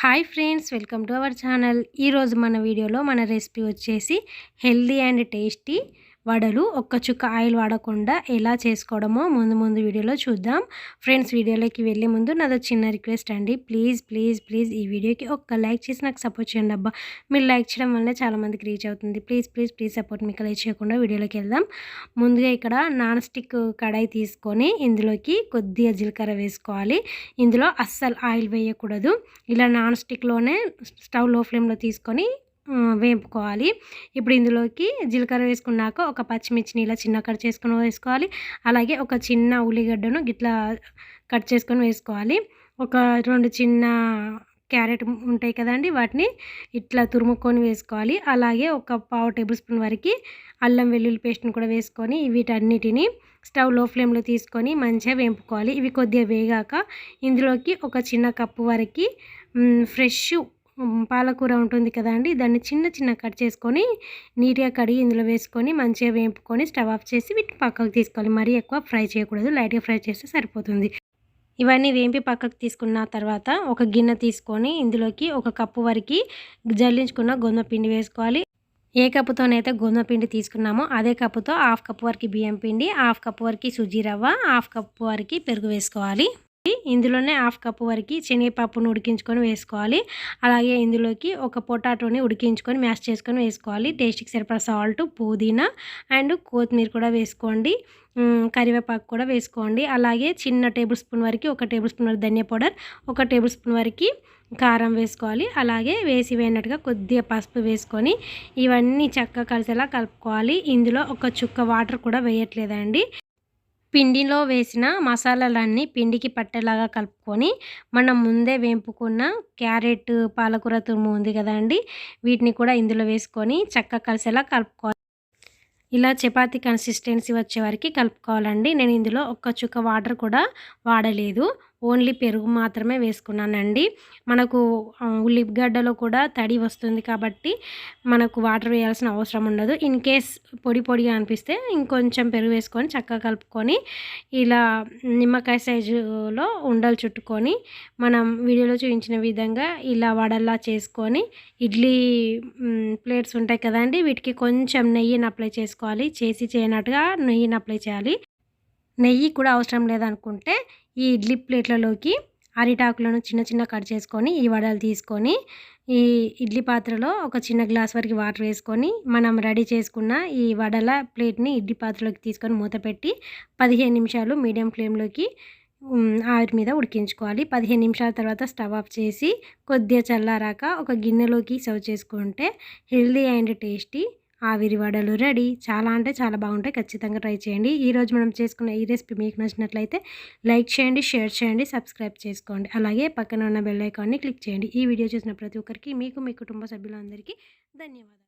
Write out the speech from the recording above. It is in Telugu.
Hi friends, welcome to our channel. ఈరోజు మన వీడియోలో మన రెసిపీ వచ్చేసి హెల్దీ అండ్ టేస్టీ వడలు ఒక్క చుక్క ఆయిల్ వాడకుండా ఎలా చేసుకోవడమో ముందు వీడియోలో చూద్దాం. ఫ్రెండ్స్, వీడియోలోకి వెళ్ళే ముందు నాదో చిన్న రిక్వెస్ట్ అండి. ప్లీజ్ ఈ వీడియోకి ఒక్క లైక్ చేసి నాకు సపోర్ట్ చేయండి అబ్బా. మీరు లైక్ చేయడం వల్లనే చాలామందికి రీచ్ అవుతుంది. ప్లీజ్ సపోర్ట్ మీకు లైక్ చేయకుండా వీడియోలోకి వెళ్దాం. ముందుగా ఇక్కడ నాన్ స్టిక్ కడాయి తీసుకొని ఇందులోకి కొద్దిగా జీలకర్ర వేసుకోవాలి. ఇందులో అస్సలు ఆయిల్ వేయకూడదు. ఇలా నాన్ స్టిక్లోనే స్టవ్ లో ఫ్లేమ్లో తీసుకొని వేపుకోవాలి. ఇప్పుడు ఇందులోకి జీలకర్ర వేసుకున్నాక ఒక పచ్చిమిర్చిని ఇలా చిన్న కట్ చేసుకొని వేసుకోవాలి. అలాగే ఒక చిన్న ఉల్లిగడ్డను గిట్లా కట్ చేసుకొని వేసుకోవాలి. ఒక 2 చిన్న క్యారెట్ ఉంటాయి కదండి, వాటిని ఇట్లా తురుముకొని వేసుకోవాలి. అలాగే ఒక పావు టేబుల్ స్పూన్ వరకు అల్లం వెల్లుల్లి పేస్ట్ని కూడా వేసుకొని వీటన్నిటిని స్టవ్ లో ఫ్లేమ్లో తీసుకొని మంచిగా వేపుకోవాలి. ఇవి కొద్దిగా వేగాక ఇందులోకి ఒక చిన్న కప్పు వరకు ఫ్రెష్ పాలకూర ఉంటుంది కదండి, దాన్ని చిన్న కట్ చేసుకొని నీట్గా కడిగి ఇందులో వేసుకొని మంచిగా వేపుకొని స్టవ్ ఆఫ్ చేసి వీటిని పక్కకు తీసుకోవాలి. మరీ ఎక్కువ ఫ్రై చేయకూడదు, లైట్గా ఫ్రై చేస్తే సరిపోతుంది. ఇవన్నీ వేంపి పక్కకు తీసుకున్న తర్వాత ఒక గిన్నె తీసుకొని ఇందులోకి ఒక కప్పు వరకు జల్లించుకున్న గోధుమ పిండి వేసుకోవాలి. ఏ కప్పుతోనైతే గోధుమ పిండి తీసుకున్నామో అదే కప్పుతో హాఫ్ కప్పు వరకు బియ్యం పిండి, హాఫ్ కప్పు వరకు సుజీ రవ్వ, హాఫ్ కప్పు వరకు పెరుగు వేసుకోవాలి. ఇందులోనే హాఫ్ కప్పు వరకు శనగపప్పును ఉడికించుకొని వేసుకోవాలి. అలాగే ఇందులోకి ఒక పొటాటోని ఉడికించుకొని మ్యాష్ చేసుకొని వేసుకోవాలి. టేస్ట్కి సరిపడా సాల్ట్, పుదీనా అండ్ కొత్తిమీర కూడా వేసుకోండి. కరివేపాకు కూడా వేసుకోండి. అలాగే చిన్న టేబుల్ స్పూన్ వరకు, ఒక టేబుల్ స్పూన్ వరకు ధనియా పౌడర్, ఒక టేబుల్ స్పూన్ వరకు కారం వేసుకోవాలి. అలాగే వేసినట్టుగా కొద్దిగా పసుపు వేసుకొని ఇవన్నీ చక్కగా కలిసేలా కలుపుకోవాలి. ఇందులో ఒక చుక్క వాటర్ కూడా వేయట్లేదండి. పిండిలో వేసిన మసాలాలన్నీ పిండికి పట్టేలాగా కలుపుకొని మనం ముందే వేపుకున్న క్యారెట్, పాలకూర తురుము ఉంది కదండి, వీటిని కూడా ఇందులో వేసుకొని చక్కగా కలిసేలా కలుపుకోవాలి. ఇలా చపాతీ కన్సిస్టెన్సీ వచ్చే వరకు కలుపుకోవాలండి. నేను ఇందులో ఒక్క చుక్క వాటర్ కూడా వాడలేదు, ఓన్లీ పెరుగు మాత్రమే వేసుకున్నానండి. మనకు ఉల్లిగడ్డలో కూడా తడి వస్తుంది కాబట్టి మనకు వాటర్ వేయాల్సిన అవసరం ఉండదు. ఇన్ కేస్ పొడిగా అనిపిస్తే ఇంకొంచెం పెరుగు వేసుకొని చక్కగా కలుపుకొని ఇలా నిమ్మకాయ సైజులో ఉండలు చుట్టుకొని మనం వీడియోలో చూపించిన విధంగా ఇలా వడల్లా చేసుకొని ఇడ్లీ ప్లేట్స్ ఉంటాయి కదండి, వీటికి కొంచెం నెయ్యిని అప్లై చేసుకోవాలి. చేయనట్టుగా నెయ్యిని అప్లై చేయాలి. నెయ్యి కూడా అవసరం లేదనుకుంటే ఈ ఇడ్లీ ప్లేట్లలోకి అరిటాకులను చిన్న కట్ చేసుకొని ఈ వడలు తీసుకొని ఈ ఇడ్లీ పాత్రలో ఒక చిన్న గ్లాస్ వరకు వాటర్ వేసుకొని మనం రెడీ చేసుకున్న ఈ వడల ప్లేట్ని ఇడ్లీ పాత్రలోకి తీసుకొని మూత పెట్టి 15 నిమిషాలు మీడియం ఫ్లేమ్లోకి ఆవిరి మీద ఉడికించుకోవాలి. 15 నిమిషాల తర్వాత స్టవ్ ఆఫ్ చేసి కొద్దిగా చల్లారాక ఒక గిన్నెలోకి సర్వ్ చేసుకుంటే హెల్దీ అండ్ టేస్టీ ఆవిరి వడలు రెడీ. చాలా అంటే చాలా బాగుంటాయి, ఖచ్చితంగా ట్రై చేయండి. ఈరోజు మనం చేసుకున్న ఈ రెసిపీ మీకు నచ్చినట్లయితే లైక్ చేయండి, షేర్ చేయండి, సబ్స్క్రైబ్ చేసుకోండి. అలాగే పక్కన ఉన్న బెల్ ఐకాన్ని క్లిక్ చేయండి. ఈ వీడియో చూసిన ప్రతి ఒక్కరికి, మీకు మీ కుటుంబ సభ్యులందరికీ ధన్యవాదాలు.